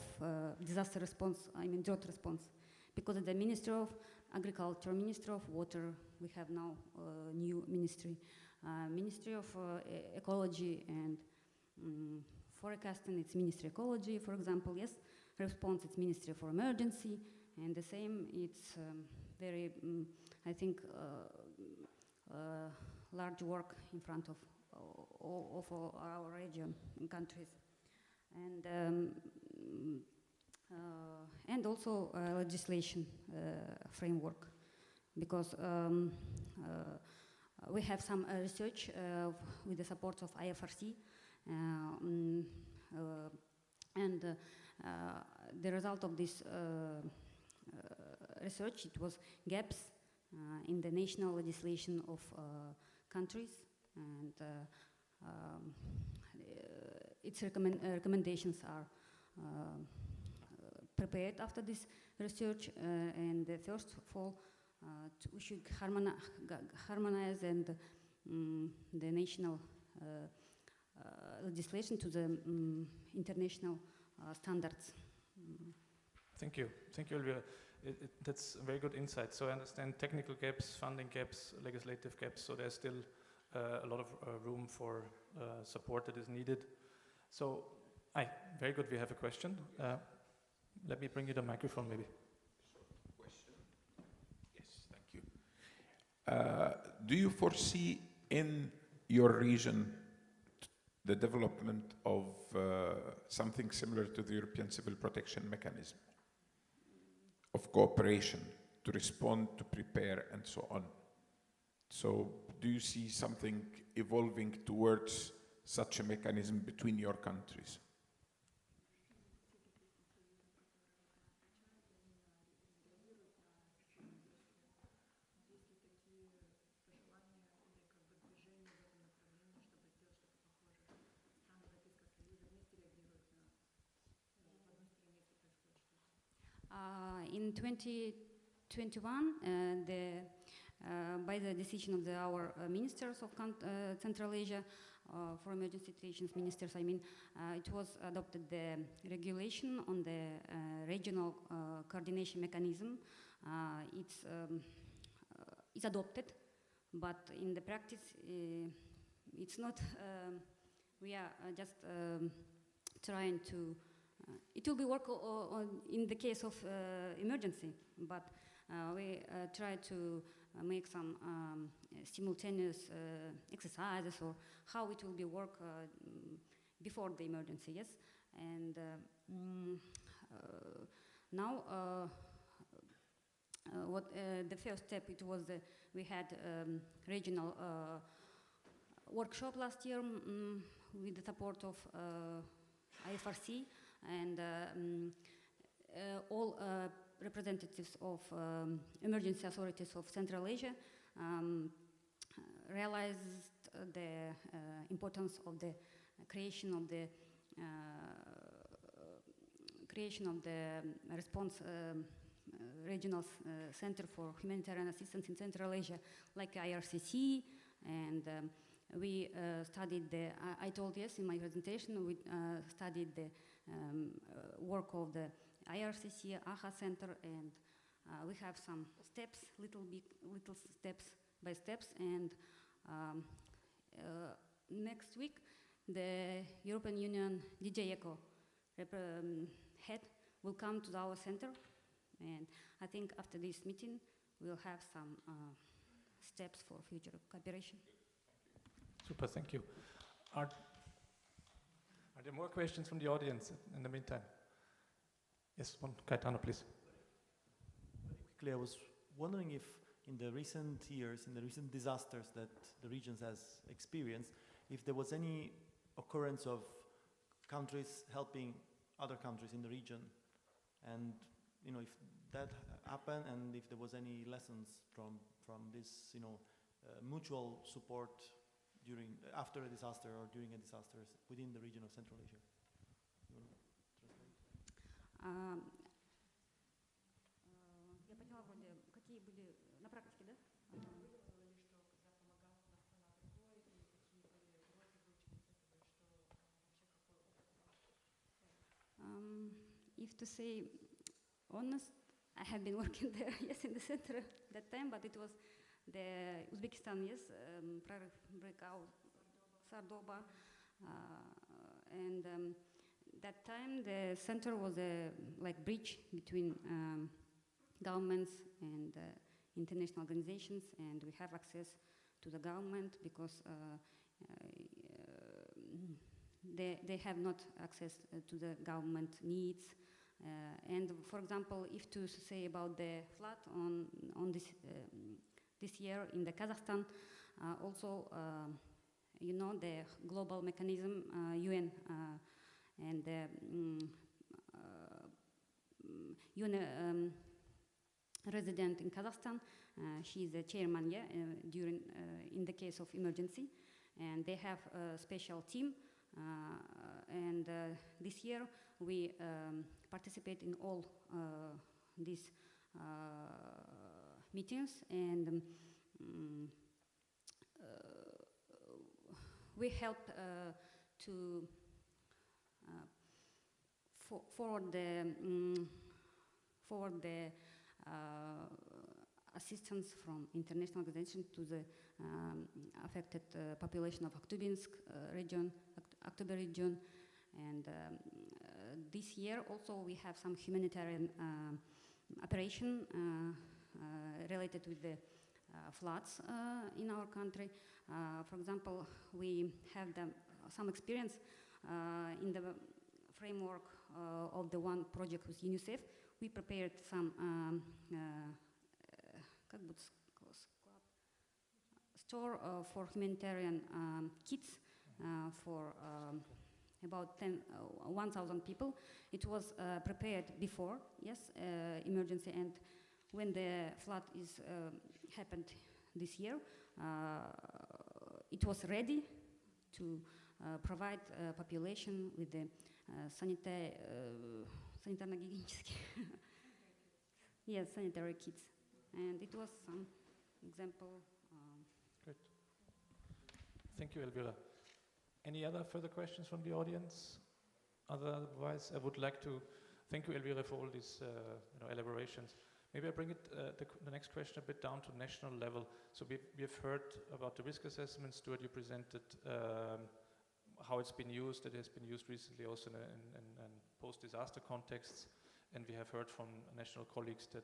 disaster response, I mean drought response, because the Ministry of Agriculture, Ministry of Water, we have now a new ministry, Ministry of Ecology and Forecasting, it's Ministry of Ecology, for example, yes. Response, it's Ministry for Emergency, and the same, it's very, I think, large work in front of our region and countries. And also legislation framework, because we have some research with the support of IFRC, and the result of this research, it was gaps in the national legislation of countries, and its recommendations are prepared after this research, and first of all, we should harmonize and the national legislation to the international standards. Thank you, Elvira. That's a very good insight. So I understand technical gaps, funding gaps, legislative gaps, so there's still a lot of room for support that is needed. So, very good, we have a question. Let me bring you the microphone maybe. Short question. Yes, thank you. Do you foresee in your region the development of something similar to the European Civil Protection Mechanism of cooperation to respond, to prepare, and so on? So do you see something evolving towards such a mechanism between your countries? In 2021, by the decision of our ministers of Central Asia, for emergency situations ministers, I mean, it was adopted the regulation on the regional coordination mechanism. It's adopted, but in the practice, it's not. We are just trying to. It will be work in the case of emergency, but we try to make some simultaneous exercises, or how it will be work before the emergency, yes. And now, what the first step, it was we had regional workshop last year with the support of IFRC, and all representatives of emergency authorities of Central Asia realized the importance of the creation of the response regional center for humanitarian assistance in Central Asia, like IRCC, and we studied the, I told yes in my presentation, we studied the work of the IRCC, AHA Center, and we have some steps, little steps by steps, and next week the European Union DJ ECHO head will come to our center, and I think after this meeting we'll have some steps for future cooperation. Super, thank you. Are there more questions from the audience in the meantime? Yes, one, Gaetano, please. Very quickly, I was wondering if in the recent years, in the recent disasters that the regions has experienced, if there was any occurrence of countries helping other countries in the region, and you know, if that happened, and if there was any lessons from this, you know, mutual support during, after a disaster or during a disaster within the region of Central Asia. Я поняла вроде, какие были на практике, да? If to say honest, I have been working there, yes, in the center that time, but it was the Uzbekistan, yes, breakout, Sardoba, and that time the center was a like bridge between governments and international organizations, and we have access to the government because they have not access to the government needs. And for example, if to say about the flood on this year in the Kazakhstan, also you know the global mechanism UN and the UN resident in Kazakhstan, she is the chairman, yeah, during in the case of emergency, and they have a special team. And this year we participate in all these meetings, and we help to forward the assistance from international organizations to the affected population of Aktubinsk region, Aktober region, and this year also we have some humanitarian operation related with the floods in our country. For example, we have some experience in the framework of the one project with UNICEF. We prepared some store for humanitarian kits for about 1,000 people. It was prepared before, yes, emergency, and when the flood is happened this year, it was ready to provide population with the sanitary-hygienic yes, sanitary kits, and it was some example. Great. Thank you, Elvira. Any other further questions from the audience? Otherwise, I would like to thank you, Elvira, for all these elaborations. Maybe I bring it the next question a bit down to national level. So we have heard about the risk assessment. Stuart, you presented how it's been used. It has been used recently also in post-disaster contexts. And we have heard from national colleagues that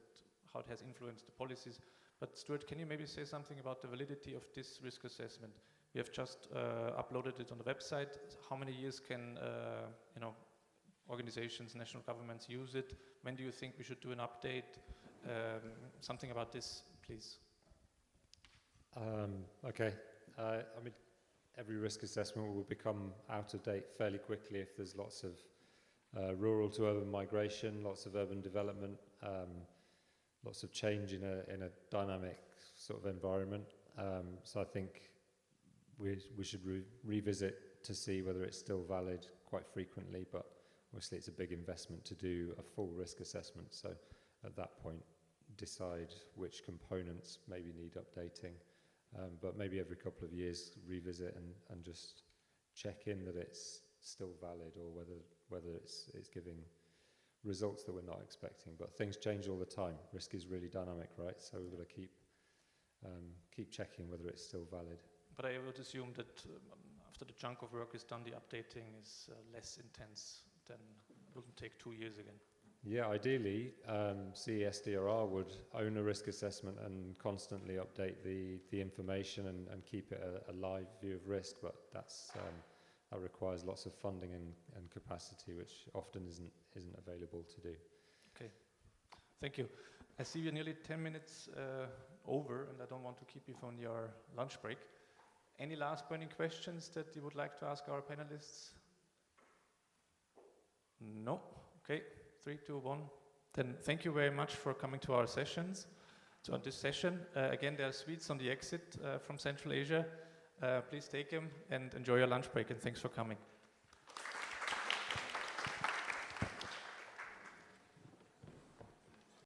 how it has influenced the policies. But Stuart, can you maybe say something about the validity of this risk assessment? We have just uploaded it on the website. How many years can organizations, national governments use it? When do you think we should do an update? Something about this, please. Okay. I mean, every risk assessment will become out of date fairly quickly if there's lots of rural to urban migration, lots of urban development, lots of change in a dynamic sort of environment. So I think we should revisit to see whether it's still valid quite frequently, but obviously it's a big investment to do a full risk assessment. So at that point decide which components maybe need updating, but maybe every couple of years revisit and just check in that it's still valid, or whether it's giving results that we're not expecting. But things change all the time. Risk is really dynamic, right? So we've got to keep checking whether it's still valid. But I would assume that after the chunk of work is done, the updating is less intense than it wouldn't take 2 years again. Yeah, ideally, CESDRR would own a risk assessment and constantly update the information and keep it a live view of risk, but that requires lots of funding and capacity, which often isn't available to do. Okay, thank you. I see we're nearly 10 minutes over, and I don't want to keep you from your lunch break. Any last burning questions that you would like to ask our panelists? No? Okay. 3, 2, 1. Then thank you very much for coming to our sessions. So on this session, again, there are suites on the exit from Central Asia. Please take them and enjoy your lunch break, and thanks for coming.